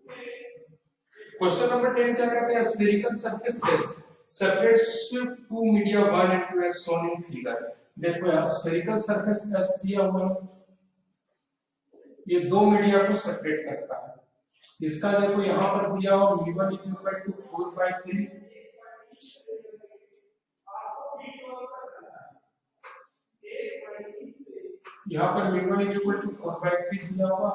Question number 10 क्या कहते हैं? Spherical surface test separates two media one and two as shown in figure। देखो यहाँ स्फेरिकल सरफेस टेस्ट दिया हुआ है, ये दो मीडिया को सेपरेट करता है। इसका देखो यहाँ पर दिया हुआ v1 इक्वल टू 4/3, यहाँ पर v1 इक्वल टू 4/3 दिया हुआ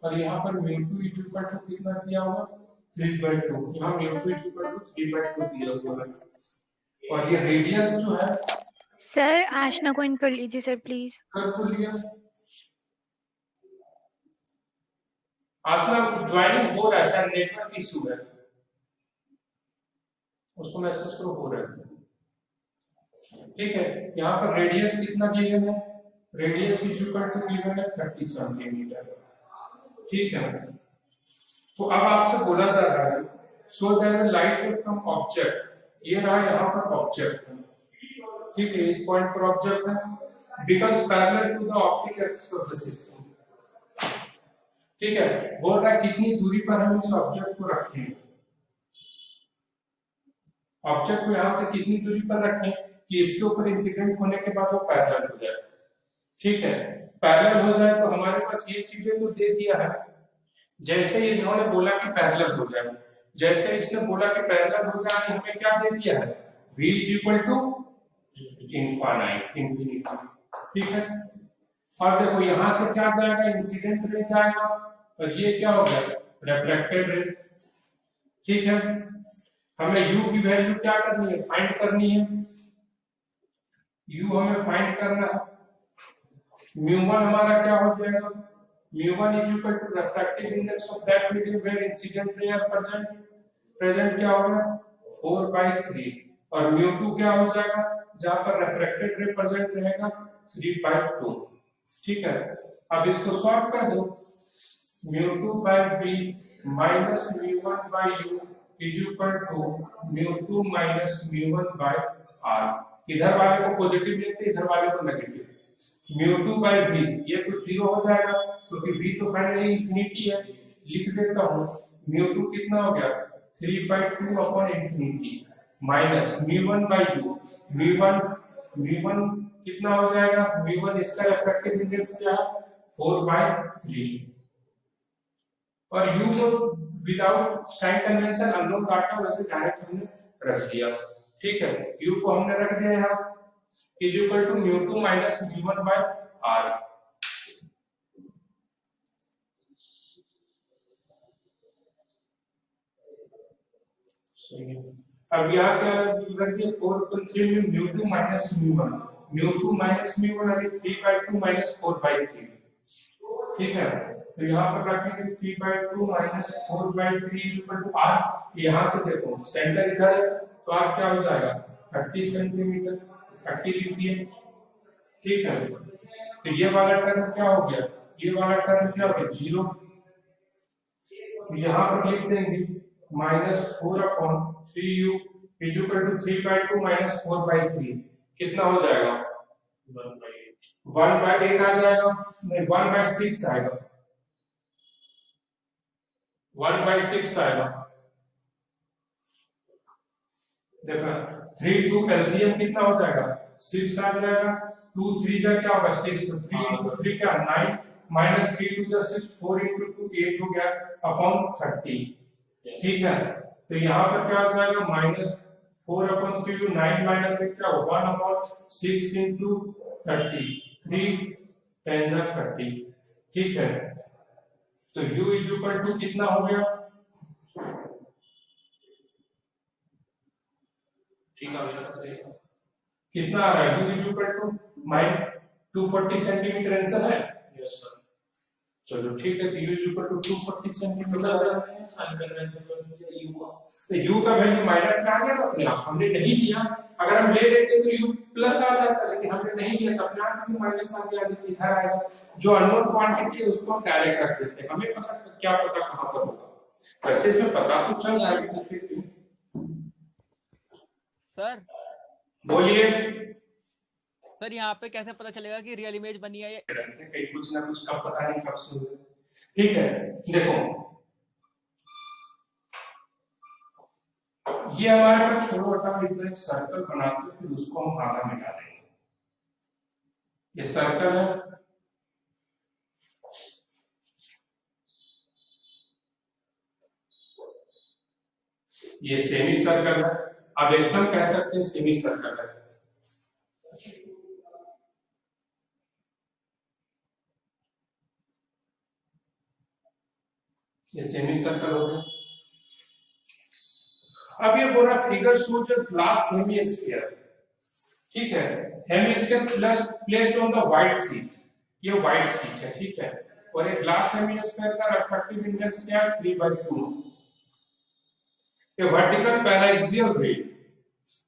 और यहाँ पर v2 इक्वल टू कितना दिया हुआ 3/2। यहाँ v2 इक्वल टू 3/2 दिया हुआ है और ये रेडियस जो है सर आशना को इन कर लीजिए सर प्लीज। कर तो लिया। आशना ज्वाइनिंग हो रहा है, शायद नेटवर्क इशू है, उसको मैसेज करो हो रहा है। ठीक है, यहाँ पर रेडियस कितना गिवन है? रेडियस इक्वल टू गिवन है 30 सेंटीमीटर। ठीक है, तो अब आपसे बोला जा रहा है so that the light from object, ये रहा यहाँ पर ऑब्जेक्ट है, ठीक है, इस पॉइंट पर ऑब्जेक्ट है, becomes parallel to the optic axis of the system. ठीक है, बोल रहा है कितनी दूरी पर हम इस ऑब्जेक्ट को रखें, ऑब्जेक्ट को यहां से कितनी दूरी पर रखें कि इसके ऊपर इंसिडेंट होने के बाद वो पैरेलल हो जाए। ठीक है, पैरेलल हो जाए तो हमारे पास ये चीजें तो दे दिया है, जैसे इन्होंने बोला कि पैरेलल हो जाए, जैसे इसने बोला कि पैरेलल हो जाए, हमें क्या दे दिया है v इक्वल टू इंफिनिटी। ठीक है, और देखो यहां से क्या जाएगा इंसिडेंट रे जाएगा और ये क्या हो जाएगा रिफ्लेक्टेड रे। ठीक है, हमें u की वैल्यू क्या करनी है फाइंड करनी है, u हमें फाइंड करना है। μ1 हमारा क्या हो जाएगा, μ1 is equal to refractive index of that medium where incident ray are present क्या होगा 4/3 और μ2 क्या हो जाएगा जहां पर रिफ्रैक्टेड रे प्रेजेंट रहेगा 3/2। ठीक है, अब इसको सॉल्व कर दो, μ2/v minus μ1/u is equal to μ2 minus μ1/r। इधर वाले को पॉजिटिव लेते इधर वाले को नेगेटिव, μ2/v ये तो 0 हो जाएगा क्योंकि v तो फाइनली इंफिनिटी है, लिख देता हूं μ2 कितना हो गया 3/2 अपॉन इंफिनिटी माइनस μ1/u, μ1 कितना हो जाएगा, μ1 इसका रिफ्रैक्टिव इंडेक्स क्या है 4/3 और u को without sign convention unknown data वैसे डायरेक्ट हमने रख दिया। ठीक है, u को हमने रख दिया यहां is equal to μ2 minus μ1/r। अब यहाँ क्या रख दिया 4/3 में μ2 minus μ1, μ2 minus μ1 अभी 3/2 minus 4/3। ठीक है, तो यहाँ पर रखेंगे 3/2 minus 4/3 is equal to r। यहाँ से देखो सेंटर इधर है तो r क्या हो जाएगा 30 सेंटीमीटर, 30 लिख दिए। ठीक है, तो ये वाला टर्म क्या हो गया, ये वाला टर्म क्या हो गया 0, यहाँ पर लिख देंगे -4/3u is equal to 3/2 minus 4/3 कितना हो जाएगा 1/8 आ जाएगा, नहीं 1/6 आएगा, 1/6 आएगा। देखो 3 2 एलसीएम कितना हो जाएगा 6 आ जाएगा, 2 3 जा क्या होगा 6, तो 3 into 3 क्या 9 minus 3 2 जा 6, 4 into 2 8 हो गया अपॉन 30। ठीक है, तो यहाँ पर क्या हो जाएगा -4/3 9 minus 8 क्या होगा 1/6 into 30, 3 10 30। ठीक है, तो u is equal to कितना हो गया, ठीक है कितना आ रहा है u is equal to -240 centimetre answer है। यस सर, चलो ठीक है, तो u is equal to 240 centimetre तो u का वैल्यू माइनस में आ गया तो अपने आप हमने नहीं लिया, अगर हम ले लेते तो u प्लस आ जाता, लेकिन हमने नहीं लिया तो अपने आप माइनस आ गया, इधर आएगा। जो अननोन क्वांटिटी है उसको हम डायरेक्ट रख देते हैं, हमें पता क्या पता कहां पर होगा, वैसे इसमें पता तो चल जाएगा। सर बोलिए सर, यहाँ पे कैसे पता चलेगा कि रियल इमेज बनी है, कहीं कुछ ना कुछ कब पता नहीं कब शुरू। ठीक है, देखो ये हमारे पास छोटा मोटा इतना एक सर्कल बनाते हैं, फिर उसको हम आधा मिटा देंगे। ये सर्कल है, ये सेमी सर्कल है। अब एकदम कह सकते हैं सेमी सर्कल है। ये सेमी सर्कल हो गया। अब ये बोला फिगर शो जो ग्लास हेमिस्फीयर, ठीक है, hemisphere plus placed on the white sheet, ये व्हाइट शीट है, ठीक है, और एक ग्लास हेमिस्फीयर का रिफ्रैक्टिव इंडेक्स क्या है 3/2। ये वर्टिकल पैराक्सियल रे,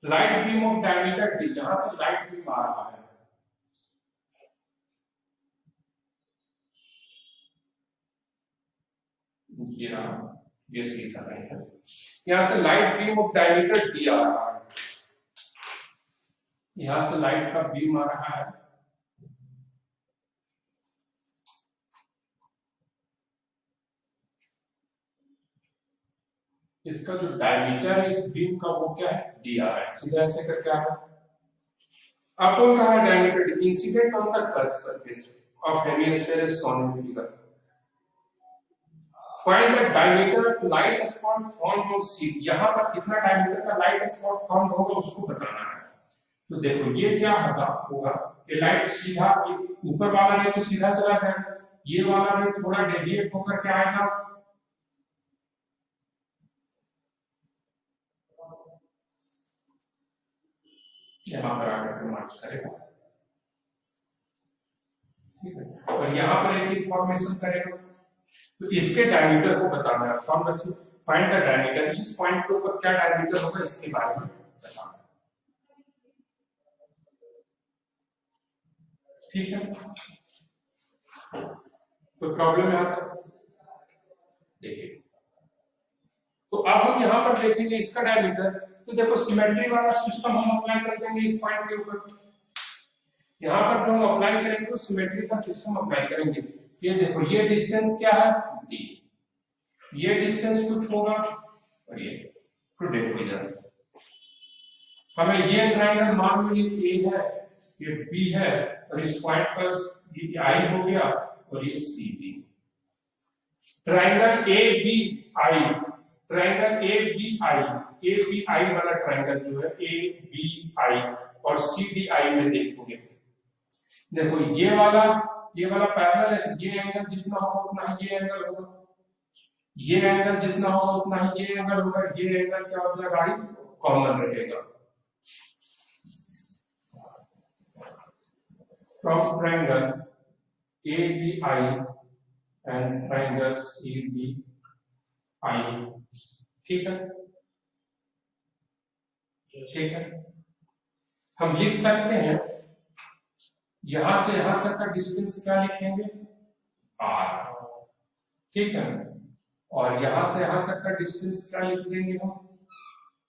light beam of diameter d, यहां से लाइट बीम आ रहा है, ये सीधा नहीं है, यहां से light beam of diameter d आ रहा है, यहां से लाइट का बीम आ रहा है, इसका जो डायमीटर है इस बीम का वो क्या है d आ रहा है, सीधा ऐसे करके आ रहा है। अब बोल रहा है diameter d incident on the curve surface of hemisphere is shown in figure. Find the diameter of light spot form on sheet, यहां पर कितना डायमीटर का लाइट स्पॉट फॉर्म होगा उसको बताना है। तो देखो ये क्या होगा ये लाइट सीधा, ये ऊपर वाला रे तो सीधा चला जाएगा, ये वाला रे थोड़ा डेविएट होकर के आएगा, यहां पर आकर मार्च करेगा, ठीक है, और यहां पर एक इंफॉर्मेशन करेगा। तो इसके डायमीटर को बताना है, फाइंड द डायमीटर, इस पॉइंट के ऊपर क्या डायमीटर होगा इसके बारे में बताना है, ठीक है। कोई प्रॉब्लम यहां तक? देखिए, तो अब हम यहां पर देखेंगे इसका डायमीटर। तो देखो सिमेट्री वाला सिस्टम हम अप्लाई कर देंगे इस पॉइंट के ऊपर, यहां पर जो हम अप्लाई करेंगे तो सिमेट्री का सिस्टम अप्लाई करेंगे। ये देखो ये डिस्टेंस क्या है d, ये डिस्टेंस कुछ होगा, और ये तो देखो इधर हमें ये ट्रायंगल मान लो ये a है, ये b है, और इस पॉइंट पर ये i हो गया और ये cb। Triangle ABI, triangle ABI वाला ट्रायंगल जो है ABI और CDI में देखोगे, देखो ये वाला पैरेलल है, ये एंगल जितना होगा उतना ही ये एंगल होगा, ये एंगल जितना होगा उतना ही ये एंगल होगा, ये एंगल क्या हो जाएगा कॉमन रहेगा। From triangle ABI and triangle CDI, ठीक है, ठीक है, हम लिख सकते हैं यहां से यहां तक का डिस्टेंस क्या लिखेंगे r, ठीक है, और यहां से यहां तक का डिस्टेंस क्या लिख देंगे हम,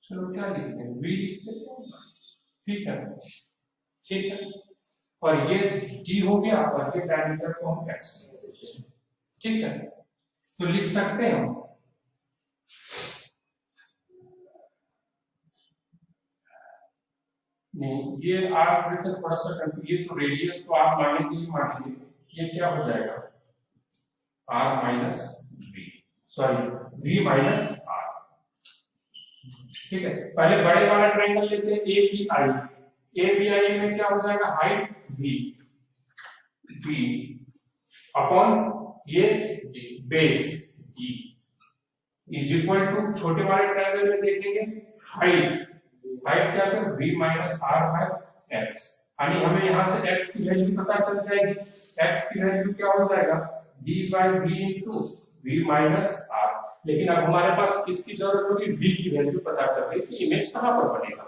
चलो क्या लिखेंगे v लिख देते हैं, ठीक है, ठीक है, और ये d हो गया और ये डायमीटर को हम x लिख देते हैं, ठीक है। तो लिख सकते हैं हम नहीं, ये आर थोड़ा सा ये तो रेडियस तो आप मानेंगे ही मानेंगे, ये क्या हो जाएगा r minus v, sorry v minus r, ठीक है। पहले बड़े वाला ट्रायंगल लेते हैं ABI में क्या हो जाएगा हाइट v अपॉन ये base d is equal to, छोटे वाले ट्रायंगल में देखेंगे हाइट क्या है v minus r by x, यानी हमें यहां से x की वैल्यू पता चल जाएगी, x की वैल्यू क्या हो जाएगा d by v into v minus r। लेकिन अब हमारे पास किसकी जरूरत होगी, v की वैल्यू पता चल गई कि इमेज कहां पर बनेगा,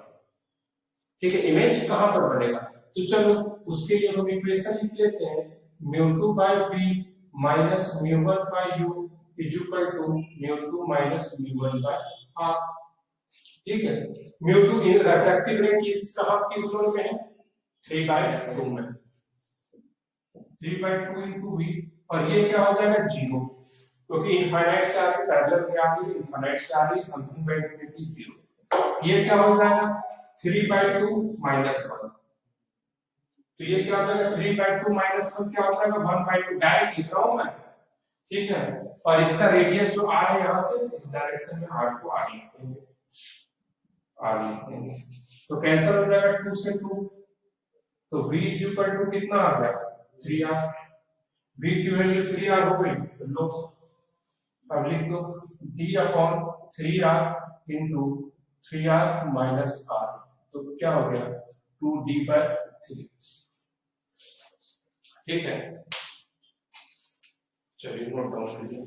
ठीक है, इमेज कहां पर बनेगा। तो चलो उसके लिए हम इक्वेशन लिख लेते हैं, μ2 by v minus μ1 by u is equal to μ2 minus μ1 by r, ठीक है। μ2 इन रिफ्रैक्टिव रे किस जोन में है 3/2 में, 3/2 इनटू v, और ये क्या हो जाएगा 0, क्योंकि इनफाइनाइट से आगे पैरेलल में आ गई, इनफाइनाइट से आ गई समथिंग बाय इंफिनिटी 0, ये क्या हो जाएगा 3/2 -1, तो ये क्या हो जाएगा 3/2 -1 क्या हो जाएगा 1/2, डायरेक्ट लिख रहा हूं मैं, ठीक है। और इसका रेडियस जो r है यहां से इस डायरेक्शन में r को r लिखेंगे, तो कैंसिल हो जाएगा 2 से 2, तो v कितना आ गया 3r, v की वैल्यू 3r हो गई, तो लो अब लिख दो d/3r into 3r minus r, तो क्या हो गया 2d/3, ठीक है। चलिए नोट डाउन कीजिए।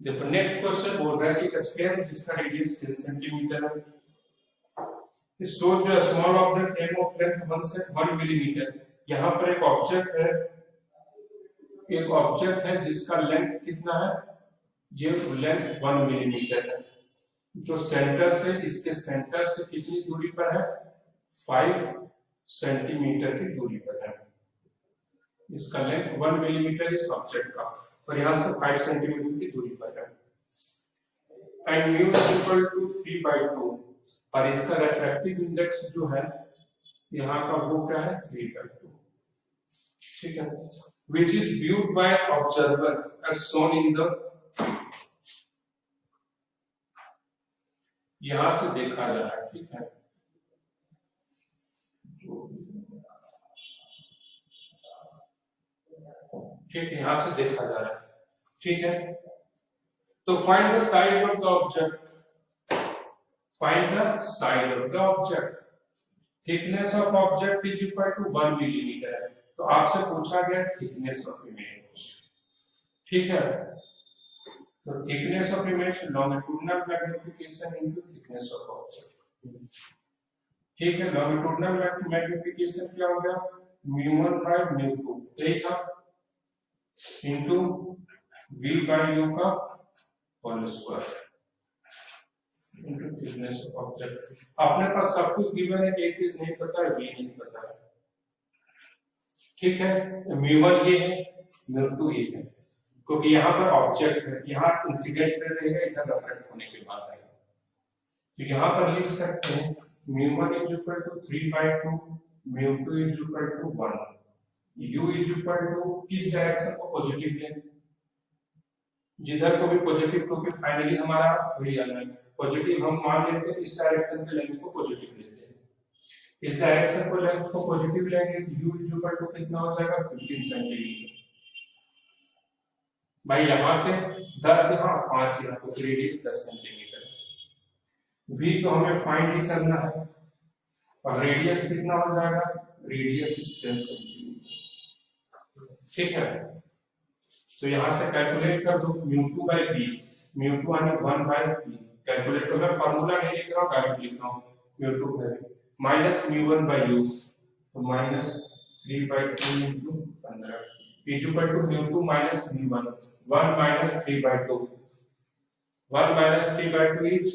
देखो नेक्स्ट क्वेश्चन बोल रहा है कि स्फीयर जिसका रेडियस 10 सेंटीमीटर है, शो जो small object M of length 1 millimetre, यहाँ पर एक ऑब्जेक्ट है जिसका लेंथ कितना है, ये लेंथ 1 मिलीमीटर है, जो सेंटर से इसके सेंटर से कितनी दूरी पर है 5 सेंटीमीटर की दूरी पर है, इसका लेंथ 1 मिलीमीटर इस ऑब्जेक्ट का, और यहाँ से 5 सेंटीमीटर की दूरी पर है, एंड म्यू इक्वल टू 3/2, और इसका रिफ्रैक्टिव इंडेक्स जो है यहाँ का वो क्या है 3/2, ठीक है, which is viewed by observer as shown in the यहां से देखा जा रहा है, ठीक है, ठीक है, यहां से देखा जा रहा है, ठीक है। तो find the size of the object, find the size of the object, thickness of object is equal to 1 millimetre है, तो आपसे पूछा गया थिकनेस ऑफ इमेज, ठीक है, तो thickness of image longitudinal magnification into thickness of object, ठीक है, लॉन्गिट्यूडिनल मैग्निफिकेशन क्या हो गया μ1/μ2, यही था, इनटू v/u का whole square into thickness of object. अपने पास सब कुछ गिवन है, एक चीज नहीं पता है, v नहीं पता है, ठीक है, μ1 ये है, μ2 ये है, क्योंकि यहाँ पर ऑब्जेक्ट है, यहाँ इंसिडेंट रहेगा, इधर रिफ्लेक्ट होने के बाद आएगा, तो यहाँ पर लिख सकते हैं μ1 = 3/2, μ2 = 1, u = किस डायरेक्शन को पॉजिटिव लें, जिधर को भी पॉजिटिव, क्योंकि फाइनली हमारा वही आना है पॉजिटिव, हम मान लेते हैं इस डायरेक्शन के लेंथ को पॉजिटिव लेते हैं, इस डायरेक्शन को लेंथ को पॉजिटिव लेंगे तो u = कितना हो जाएगा 15 सेंटीमीटर, भाई यहां से 10 यहाँ 5 यहाँ, तो रेडियस 10 सेंटीमीटर, v तो हमें फाइंड ही करना है, और रेडियस कितना हो जाएगा, रेडियस 10 सेंटीमीटर, ठीक है। तो यहां से कैलकुलेट कर दो μ2/v, μ2 यानी 1/3, कैलकुलेट कर, मैं फार्मूला नहीं लिख रहा हूं, डायरेक्ट लिख रहा हूं, μ2/v माइनस μ1/u, तो minus 3/2 into 15 is equal to μ2 minus μ1, 1 minus 3/2, 1 minus 3/2 is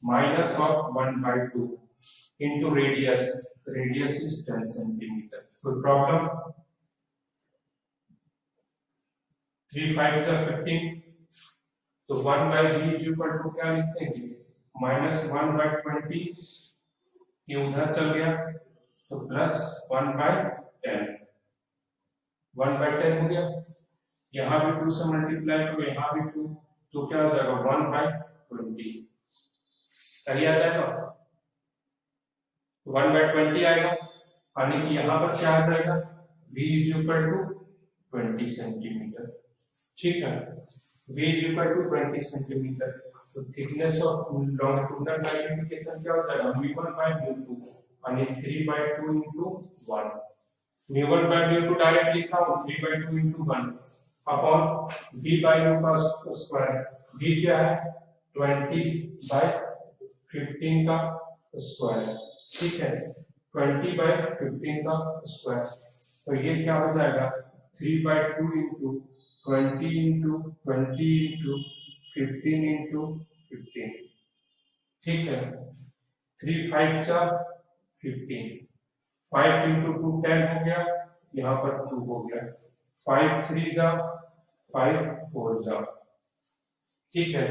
minus of 1/2 into radius, radius is 10 centimeter, कोई प्रॉब्लम, 3 5 15, तो 1/v is equal to क्या लिखते हैं माइनस 1/20, ये उधर चल गया तो प्लस 1/10, 1/10 हो गया, यहाँ भी 2 से मल्टीप्लाई करो, यहाँ भी 2, तो क्या हो जाएगा 1/20, सही आ जाएगा, 1/20 आएगा, यानी कि यहाँ पर क्या आ जाएगा v = 20 सेंटीमीटर, ठीक है। v is equal to 20 centimetre. तो थिकनेस ऑफ लॉन्गिट्यूडनल मैग्निफिकेशन क्या हो जाएगा v1 by v2 यानी 3 by 2 into 1। v1 by v2 direct लिखा हूं 3 by 2 into 1 upon v by u का स्क्वायर। v क्या है 20 by 15 का स्क्वायर, ठीक है 20 by 15 का स्क्वायर। तो ये क्या हो जाएगा 3 by 2 into 20 into 20 into 15 into 15, ठीक है 3 5 जा 15, 5 into 2 10 हो गया, यहाँ पर 2 हो गया, 5 3 जा 5 4 जा, ठीक है।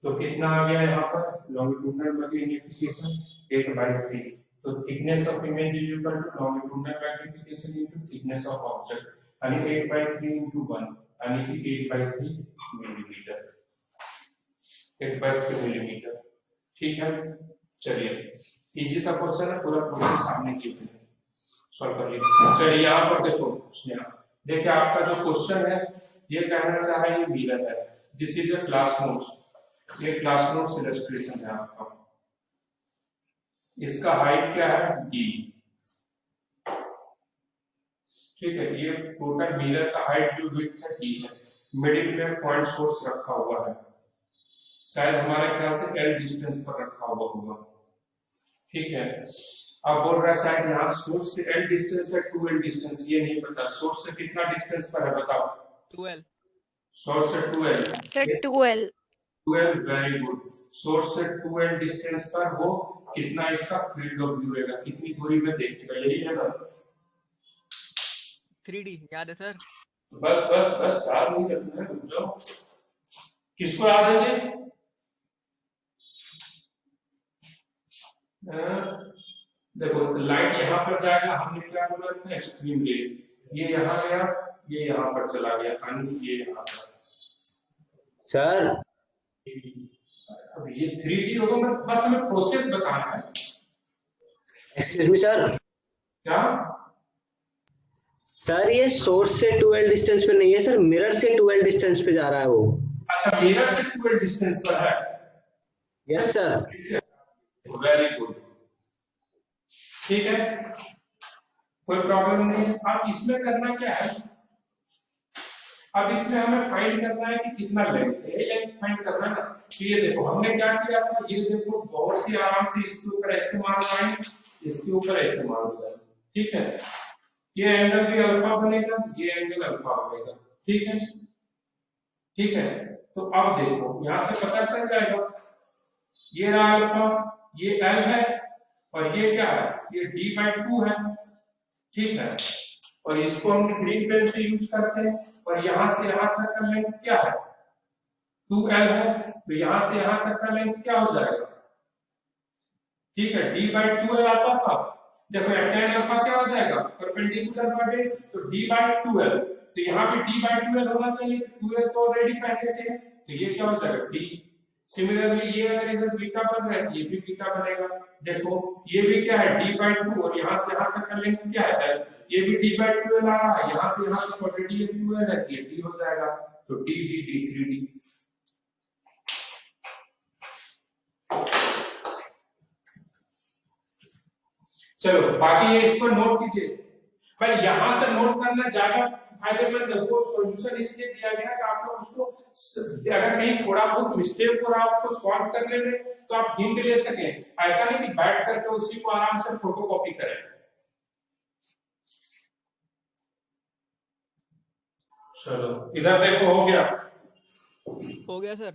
तो कितना आ गया यहाँ पर लॉन्गिट्यूडनल मैग्निफिकेशन 8/3। तो thickness of image is equal to longitudinal magnification into thickness of object यानी 8/3 into 1 यानी कि 8/3 मिलीमीटर, 8/3 मिलीमीटर, ठीक है। चलिए इजी सा क्वेश्चन है, पूरा प्रोसेस आपने किया सॉल्व कर लिया। चलिए यहाँ पर देखो उसने देखिए आपका जो क्वेश्चन है ये कहना चाह रहा है ये मिरर है, this is a class notes, ये क्लास नोट्स इलस्ट्रेशन है आपका। इसका हाइट क्या है d, ठीक है। ये टोटल मिरर का हाइट जो विड्थ है d है। मिडिल में पॉइंट सोर्स रखा हुआ है, शायद हमारे ख्याल से l डिस्टेंस पर रखा हुआ होगा, ठीक है। अब बोल रहा है शायद यहाँ सोर्स से l डिस्टेंस है 2l डिस्टेंस, ये नहीं पता सोर्स से कितना डिस्टेंस पर है बताओ। 2l, सोर्स से 2l, sir 12। 12 very good. Source से 2l डिस्टेंस पर हो कितना इसका फील्ड ऑफ व्यू रहेगा, कितनी दूरी में देखेगा, यही है ना। 3D याद है सर? बस बस बस याद नहीं रखना है, रुक जाओ। किसको याद है जी? देखो लाइट यहाँ पर जाएगा, हमने क्या बोला था एक्सट्रीम रेज, ये यहाँ गया ये यहाँ पर चला गया, यानी ये यहाँ पर सर। अब ये 3D होगा, मतलब बस हमें प्रोसेस बताना है। Excuse me sir. क्या सर ये सोर्स से 2l डिस्टेंस पे नहीं है सर, मिरर से 2l डिस्टेंस पे जा रहा है वो। अच्छा मिरर से 2l डिस्टेंस पर है। Yes sir. वेरी गुड, ठीक है कोई प्रॉब्लम नहीं है। अब इसमें करना क्या है, अब इसमें हमें फाइंड करना है कि कितना लेंथ है, लेंथ फाइंड करना है ना। तो ये देखो हमने क्या किया था, ये देखो बहुत ही आराम से इसके ऊपर ऐसे मान लगाएं, इसके ऊपर ऐसे मान लगाएं, ठीक है। ये एंगल भी अल्फा बनेगा, ये एंगल अल्फा बनेगा, ठीक है ठीक है। तो अब देखो यहां से पता चल जाएगा ये रहा अल्फा, ये एल है और ये क्या है ये d/2 है, ठीक है। और इसको हम ग्रीन पेन से यूज करते हैं और यहां से यहां तक का लेंथ क्या है 2l है, तो यहां से यहां तक का लेंथ क्या हो जाएगा, ठीक है d/2l आता था। देखो tan अल्फा क्या हो जाएगा परपेंडिकुलर बाय बेस, तो d/2l, तो यहाँ पे d/2l होना चाहिए, 2l तो ऑलरेडी पहले से है, तो ये क्या हो जाएगा d। सिमिलरली ये अगर इधर बीटा बन रहा है ये भी बीटा बनेगा। देखो ये भी क्या है d/2 और यहाँ से यहाँ तक का लेंथ क्या है ये भी d/2l आ रहा है, यहाँ से यहाँ तक ऑलरेडी ये 2l है, ये d हो जाएगा, तो d d d 3d। चलो बाकी ये इसको नोट कीजिए, पर यहां से नोट करना ज्यादा फायदेमंद है। वो सॉल्यूशन इसलिए दिया गया कि आप लोग उसको अगर कहीं थोड़ा बहुत मिस्टेक हो रहा है आपको सॉल्व करने में तो आप हिंट ले सकें, ऐसा नहीं कि बैठ करके उसी को आराम से फोटोकॉपी करें। चलो इधर देखो हो गया सर।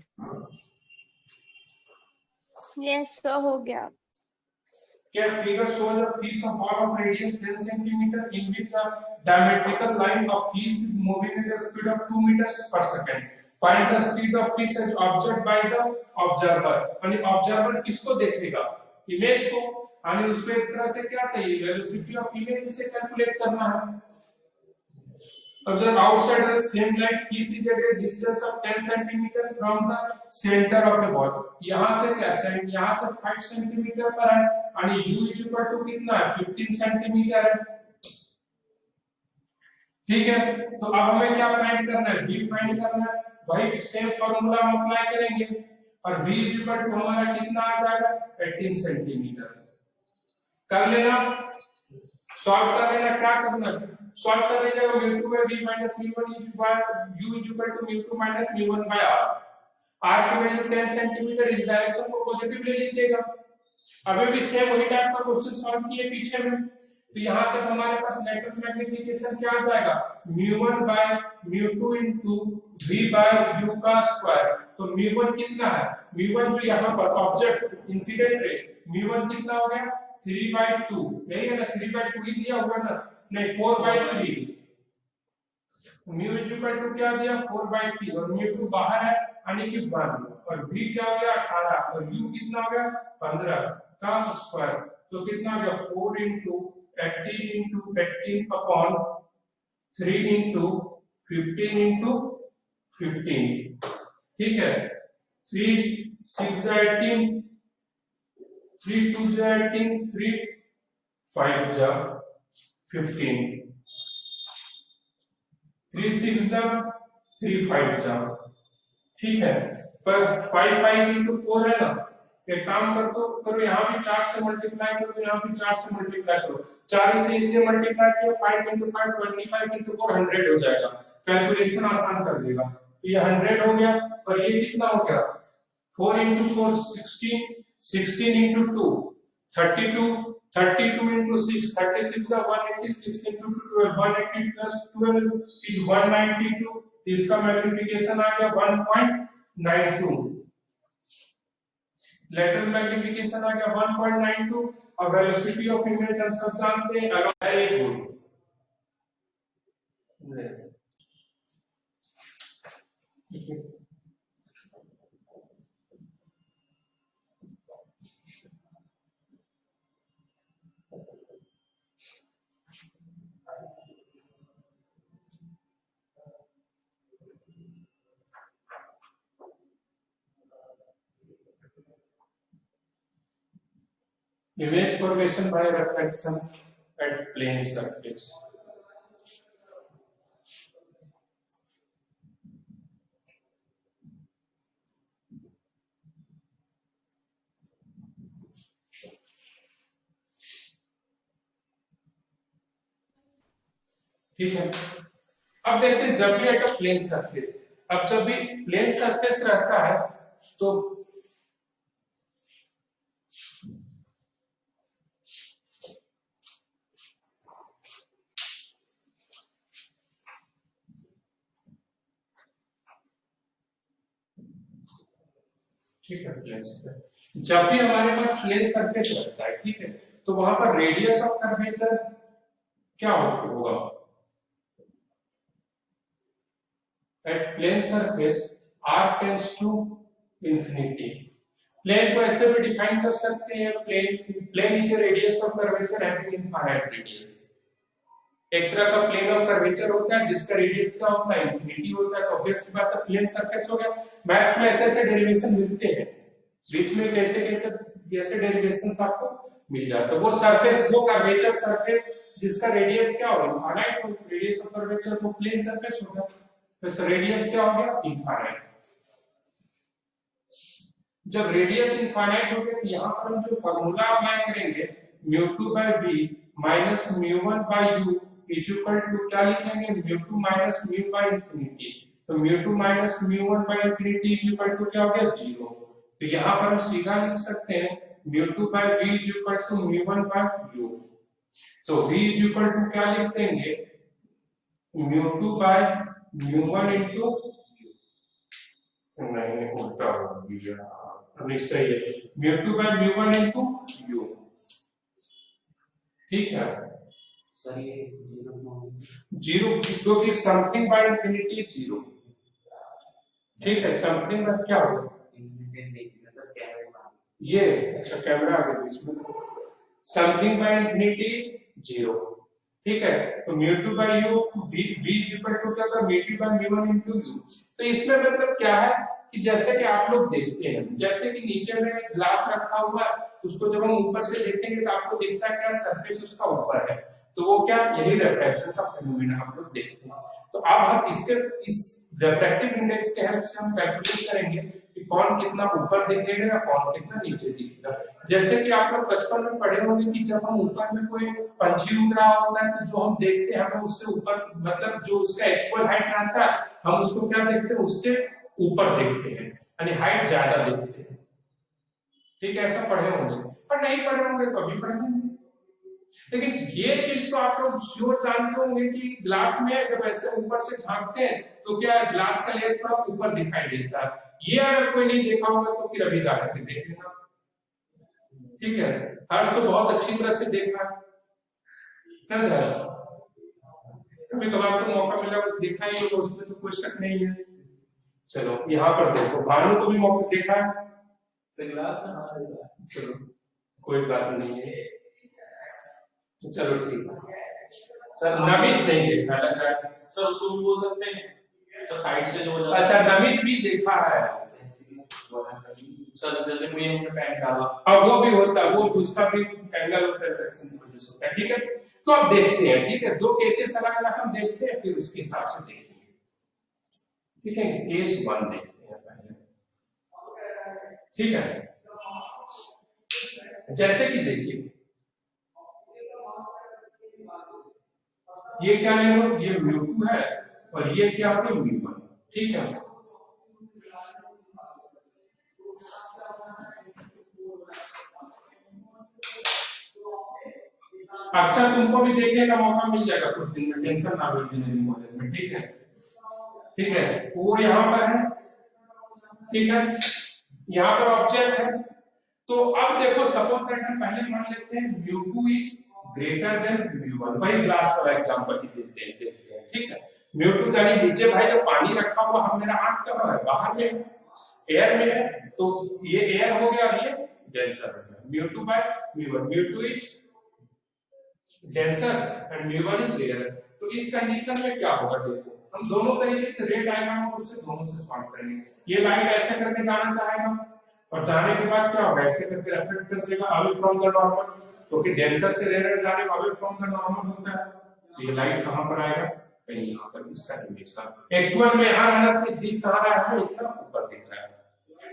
यस सर हो गया। Here figure shows a piece of ball of radius 10 cm in which a diametrical line of fish is moving at a speed of 2 meters per second. Find the speed of fish as observed by the observer. यानी observer किसको देखेगा image को, यानी उसको एक तरह से क्या चाहिए वेलोसिटी ऑफ इमेज इसे कैलकुलेट करना है। Observe outside the same line fish is at a distance of 10 cm from the center of the ball. यहाँ से क्या यहाँ से 5 cm पर है यानी u is equal to कितना है 15 cm है, ठीक है। तो अब हमें क्या फाइंड करना है v फाइंड करना है। वही सेम फॉर्मूला हम अप्लाई करेंगे और v इज इक्वल टू हमारा कितना आ जाएगा 18 सेंटीमीटर। कर लेना, सॉल्व कर लेना। क्या करना, सॉल्व करने जाओ mu2 by v minus mu1 is u is equal to mu2 minus mu1 by r। r की वैल्यू 10 सेंटीमीटर, इस डायरेक्शन को पॉजिटिव ले लीजिएगा। अभी भी सेम वही टाइप का क्वेश्चन सॉल्व किए पीछे में, तो यहां से हमारे पास नेटवर्क मैग्निफिकेशन क्या आ जाएगा mu1 by mu2 into v by u का स्क्वायर। तो mu1 कितना है, mu1 जो यहां पर ऑब्जेक्ट इंसिडेंट रे mu1 कितना हो गया 3/2, यही है ना, 3/2 ही दिया हुआ ना, नहीं 4/3। mu इज इक्वल टू क्या दिया 4/3 और mu2 बाहर है यानी कि 1 और v क्या हो गया 18 और u कितना हो गया 15 का स्क्वायर। तो कितना हो गया 4 into 18 अपॉन 3 into 15 into 15। ठीक है, 3 6 18, 3 2 18, 3 5 जा 15, 3 6 जा 3 5 जा। ठीक है, पर 5 5 into 4 है ना, एक काम करो यहाँ भी 4 से मल्टीप्लाई करो, यहाँ भी 4 से मल्टीप्लाई करो। 4 से इसलिए मल्टीप्लाई किया 5 into 5 25 into 4 100 हो जाएगा, कैलकुलेशन आसान कर देगा। तो ये 100 हो गया और ये कितना हो गया 4 into 4 16, 16 into 2 32, 32 into 6 36 है 186 into 12 180 plus 12 is 192। इसका मैग्निफिकेशन आ गया 1.92, लेटरल मैग्निफिकेशन आ गया 1.92 और वेलोसिटी ऑफ इमेज हम सब जानते हैं अगर एक गुण। Image formation by reflection at plane surface। ठीक है, अब देखते हैं जब भी एट अ प्लेन सरफेस, अब जब भी प्लेन सरफेस रहता है तो ठीक है, प्लेन सरफेस जब भी हमारे पास प्लेन सरफेस रहता है, ठीक है, तो वहां पर रेडियस ऑफ कर्वेचर क्या होगा at plane surface r tends to infinity. Plane को ऐसे भी डिफाइन कर सकते हैं, plane is radius of curvature having infinite radius. एक तरह का प्लेन ऑफ कर्वेचर होता है जिसका रेडियस क्या होता है इंफिनिटी होता है, तो ऑब्वियस सी बात है प्लेन सरफेस हो गया। मैथ्स में ऐसे ऐसे डेरिवेशन मिलते हैं, बीच में कैसे कैसे डेरिवेशंस आपको मिल जाता है। वो सरफेस, वो कर्वेचर सरफेस जिसका रेडियस क्या हो इनफाइनाइट हो, रेडियस ऑफ कर्वेचर तो प्लेन सरफेस होगा, तो रेडियस क्या हो गया इनफाइनाइट। जब रेडियस इनफाइनाइट हो गया तो यहाँ पर हम जो फार्मूला अप्लाई करेंगे mu2 by v minus mu1 by u is equal to क्या लिखेंगे mu2 minus mu by infinity। तो mu2 minus mu1 by infinity is equal to क्या हो गया 0। तो यहाँ पर हम सीधा लिख सकते हैं mu2 by v is equal to mu1 by u। तो v is equal to क्या लिख देंगे mu2 by mu1 into नहीं उल्टा हो गया, नहीं सही है mu2 by mu1 into u। ठीक है सर ये 0 क्योंकि समथिंग बाय इंफिनिटी 0। ठीक है, समथिंग में क्या होगा ये, अच्छा कैमरा आ गया बीच में, समथिंग बाय इंफिनिटी 0। ठीक है, तो mu2 by u v is equal to क्या होगा mu2 by mu1 into u। तो इसमें मतलब क्या है कि जैसे कि आप लोग देखते हैं, जैसे कि नीचे में ग्लास रखा हुआ है, उसको जब हम ऊपर से देखेंगे तो आपको दिखता है क्या सरफेस उसका ऊपर है, तो वो क्या यही रिफ्रैक्शन का फेनोमेना आप लोग देखते हैं। तो अब हम इस रिफ्रैक्टिव इंडेक्स के हेल्प से हम कैलकुलेट करेंगे कि कौन कितना ऊपर दिखेगा या कौन कितना नीचे दिखेगा। जैसे कि आप लोग बचपन में पढ़े होंगे कि जब हम ऊपर में कोई पंछी उड़ रहा होता है तो जो हम देखते हैं हमें उससे ऊपर, मतलब जो उसका एक्चुअल हाइट रहता है हम उसको क्या देखते हैं, उससे ऊपर देखते हैं, यानी हाइट ज्यादा देखते हैं। ठीक है, ऐसा पढ़े होंगे, पर नहीं पढ़े होंगे तो अभी पढ़ेंगे। लेकिन ये चीज तो आप लोग श्योर जानते होंगे कि ग्लास में जब ऐसे ऊपर से झांकते हैं तो क्या ग्लास का लेयर थोड़ा ऊपर दिखाई देता है। ये अगर कोई नहीं देखा होगा तो फिर अभी जाकर के देख लेना। ठीक है, हर्ष तो बहुत अच्छी तरह से देखा है ना हर्ष? कभी कभार तो मौका मिला कुछ देखा ही होगा, उसमें तो कोई शक नहीं है। चलो यहाँ पर देखो, भानु को भी मौका देखा है, चलो कोई बात नहीं है, चलो ठीक है। सर नमित नहीं देखा लग रहा है, सर उसको भी बोल सकते हैं तो साइड से जो हो जाता अच्छा नमित भी देखा है सर, जैसे कोई हमने पेन डाला अब वो भी होता है, वो उसका भी एंगल ऑफ रिफ्लेक्शन होता है। ठीक है, तो अब देखते हैं। ठीक है, दो केसेस अलग अलग हम देखते हैं, फिर उसके हिसाब से देखेंगे। ठीक है, केस 1 देखते हैं पहले। ठीक है, जैसे कि देखिए ये क्या ले लो, ये μ2 है और ये क्या हो गया μ1। ठीक है, अच्छा तुमको भी देखने का मौका मिल जाएगा कुछ दिन में, टेंशन ना लो इंजीनियरिंग कॉलेज में। ठीक है, ठीक है, वो यहाँ पर है। ठीक है, यहाँ पर ऑब्जेक्ट है। तो अब देखो सपोज दैट हम पहले मान लेते हैं μ2 इज ग्रेटर देन μ1, वही ग्लास वाला एग्जांपल ही देते हैं। ठीक है, μ2 का नीचे भाई जो पानी रखा हुआ हम, मेरा हाथ कहाँ है, बाहर में है, एयर में है, तो ये एयर हो गया और ये डेंसर हो गया। μ2 by μ1, μ2 is denser and μ1 is rare. तो इस कंडीशन में क्या होगा, देखो हम दोनों तरीके से रे डायग्राम और उससे दोनों से सॉल्व करेंगे। ये लाइट ऐसे करके जाना चाहेगा और जाने के बाद क्या होगा, ऐसे करके रिफ्लेक्ट कर जाएगा अवे फ्रॉम द नॉर्मल, क्योंकि डेंसर से रेयर जाने का अवे फ्रॉम द नॉर्मल होता है। तो ये लाइट कहां पर आएगा, कहीं यहां पर इसका इमेज का एक्चुअल में यहां रहना चाहिए, दिख कहां रहा है, इतना ऊपर दिख रहा है,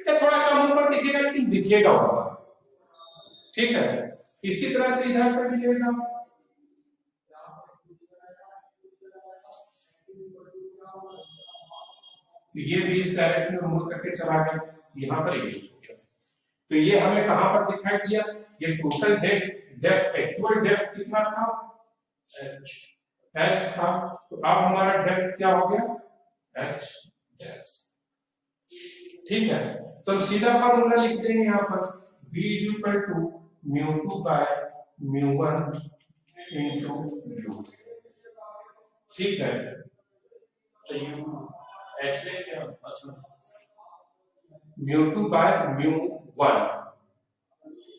ये थोड़ा कम ऊपर दिखेगा लेकिन दिखेगा ऊपर। ठीक है, इसी तरह से इधर से भी ले जाओ, तो ये भी इस डायरेक्शन में मूव करके चला गया, यहाँ पर इमेज हो गया। तो ये हमें कहां पर दिखाई दिया, ये टोटल डेप्थ एक्चुअल डेप्थ कितना था, h था। तो अब हमारा डेप्थ क्या हो गया, h डैश। ठीक है, तो हम सीधा फार्मूला लिख देंगे यहाँ पर, v is equal to μ2 by μ1 into u। ठीक है, तो यू एच ले क्या μ2 बाय μ1।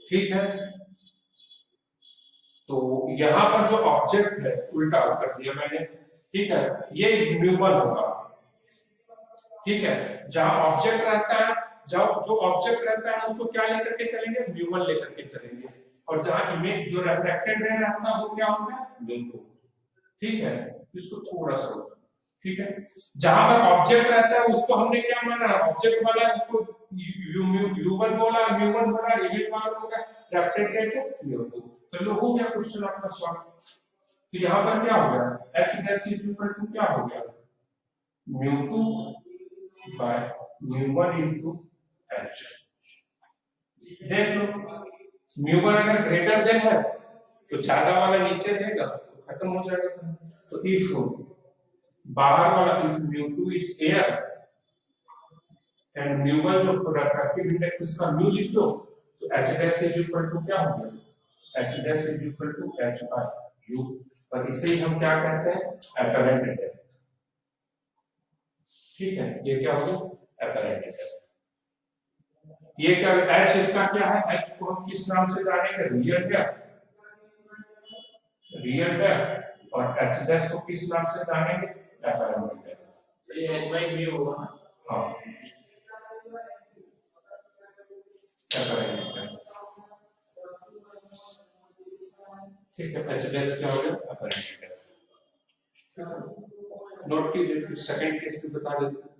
ठीक है, तो यहां पर जो ऑब्जेक्ट है उल्टा कर दिया मैंने। ठीक है, ये μ1 होगा। ठीक है, जहां ऑब्जेक्ट रहता है, जो ऑब्जेक्ट रहता है उसको क्या लेकर के चलेंगे, μ1 लेकर के चलेंगे, और जहां इमेज जो रिफ्लेक्टेड रे रहता है वो क्या होता है, μ2। ठीक है, इसको थोड़ा सा, ठीक है, जहां पर ऑब्जेक्ट रहता है उसको हमने क्या माना, ऑब्जेक्ट वाला को u1 बोला, μ1 बोला, इमेज वाला को क्या रिफ्लेक्टेड को μ2। तो लो हो गया क्वेश्चन आपका सॉल्व। तो यहाँ पर क्या हो गया, h dash is equal to क्या हो गया, μ2 बाय μ1 इनटू h। देख लो μ1 अगर ग्रेटर देन है तो ज्यादा वाला नीचे रहेगा तो खत्म हो जाएगा। तो इफ बाहर वाला μ2 इज एयर एंड μ1 जो रिफ्रैक्टिव इंडेक्स इसका म्यू लिख दो, तो h dash is equal to क्या हो गया, h dash is equal to h by u। पर इसे ही हम क्या कहते हैं, अपरेंट डेप्थ। ठीक है, ये क्या हो गया, अपरेंट डेप्थ। ये क्या, h इसका क्या है, h को हम किस नाम से जानेंगे, रियल डेप्थ, रियल डेप्थ, और h डैश को किस नाम से जानेंगे, अपरेंट डेप्थ। तो ये h बाय म्यू होगा ना। हाँ, अपरेंट डेप्थ। ठीक है, h डैश क्या हो गया, अपरेंट डेप्थ। नोट कीजिए, सेकंड केस भी बता देते हैं।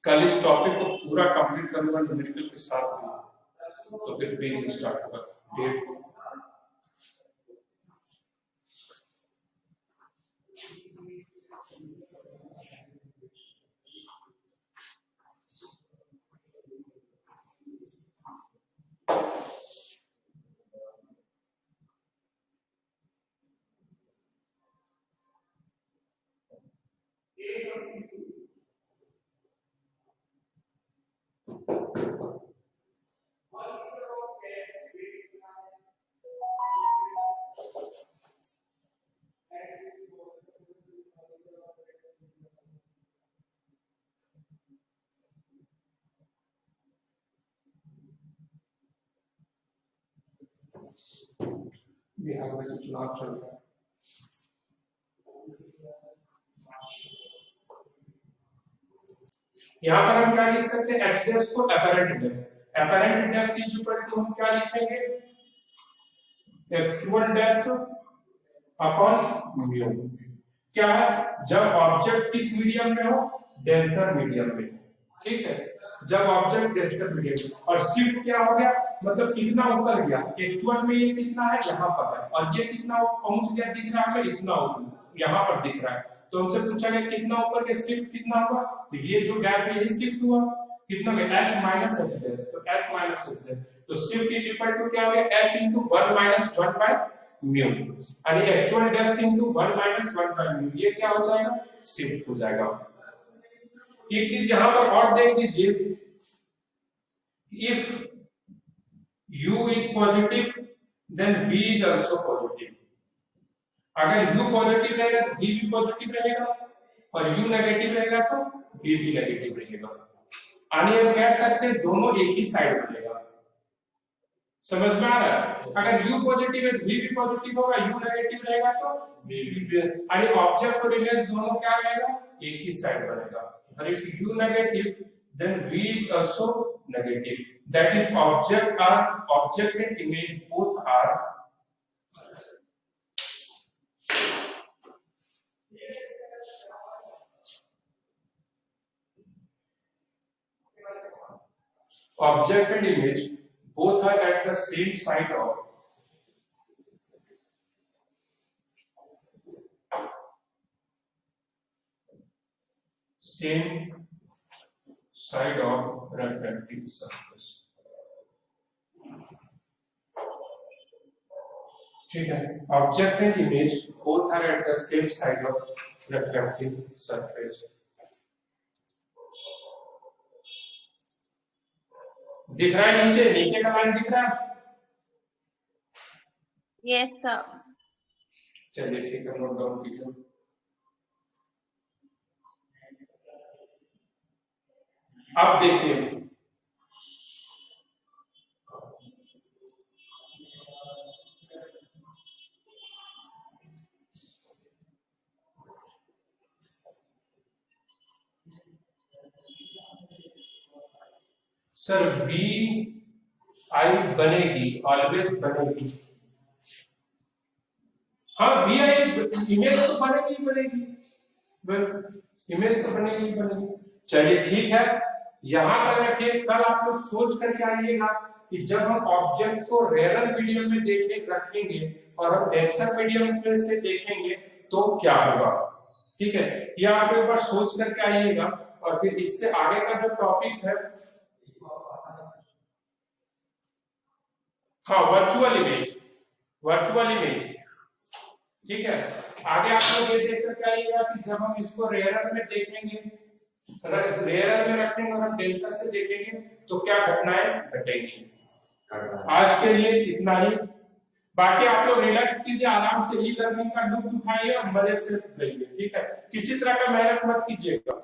कल इस टॉपिक को पूरा कंप्लीट करूंगा न्यूमेरिकल के साथ भी, तो फिर पेज स्टार्ट होगा डेट को। बिहार में तो चुनाव चल रहा है। यहाँ पर हम क्या लिख सकते हैं, एच डैश को apparent depth. Apparent depth is equal to हम क्या लिखेंगे, एक्चुअल डेप्थ अपॉन म्यू। क्या है, जब ऑब्जेक्ट किस मीडियम में हो, डेंसर मीडियम में, ठीक है, जब ऑब्जेक्ट डेंसर मीडियम में। और शिफ्ट क्या हो गया, मतलब कितना ऊपर गया, एक्चुअल में ये कितना है यहाँ पर है, और ये कितना पहुंच गया दिख रहा है, इतना यहाँ पर दिख रहा है। तो हमसे पूछा गया कितना ऊपर के, शिफ्ट कितना होगा, तो ये जो गैप है यही शिफ्ट हुआ, कितना गया h माइनस h डैश, तो h माइनस h डैश, तो शिफ्ट इज इक्वल टू क्या हो गया, h into 1 minus 1 by mu, और ये actual depth into 1 minus 1 by mu, ये क्या हो जाएगा, शिफ्ट हो जाएगा। एक चीज यहाँ पर और देख लीजिए, if u is positive then v is also positive। अगर u पॉजिटिव रहेगा तो v भी पॉजिटिव रहेगा, और u नेगेटिव रहेगा तो v भी नेगेटिव रहेगा। यानी हम कह सकते हैं दोनों एक ही साइड बनेगा। समझ में आ रहा है, अगर u पॉजिटिव है तो v भी पॉजिटिव होगा, u नेगेटिव रहेगा तो v भी, यानी ऑब्जेक्ट और इमेज दोनों क्या रहेगा, एक ही साइड बनेगा। और if u negative then v is also negative, that is object and image both are object and image both are at the same side of refracting surface। ठीक है, object and image both are at the same side of reflecting surface. दिख रहा है नीचे, नीचे का line दिख रहा है, यस सर। चलिए ठीक है, नोट डाउन कीजिए। अब देखिए, सर वी आई बनेगी, ऑलवेज बनेगी। हाँ वी आई इमेज तो बनेगी बनेगी, इमेज तो बनेगी बनेगी। चलिए ठीक है, यहां तक रखिए। कल आप लोग सोच करके आइएगा कि जब हम ऑब्जेक्ट को रेयर मीडियम में रखेंगे और हम डेंसर मीडियम में से देखेंगे तो क्या होगा, ठीक है, ये आप एक बार सोच करके आइएगा। और फिर इससे आगे का जो टॉपिक है, हाँ वर्चुअल इमेज, ठीक है, आगे आप लोग ये देख करके आइएगा कि जब हम इसको रेयर में देखेंगे, रेयर में रखेंगे और हम डेंसर से देखेंगे तो क्या घटनाएं घटेंगी। आज के लिए इतना ही, बाकी आप लोग रिलैक्स कीजिए, आराम से ई लर्निंग का लुत्फ उठाइए और मजे से रहिए, ठीक है, किसी तरह का मेहनत मत कीजिएगा।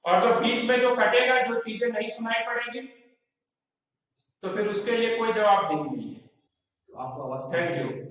और जो बीच में जो कटेगा, जो चीजें नहीं सुनाई पड़ेगी, तो फिर उसके लिए कोई जवाब नहीं है। आपको आवाज थैंक यू।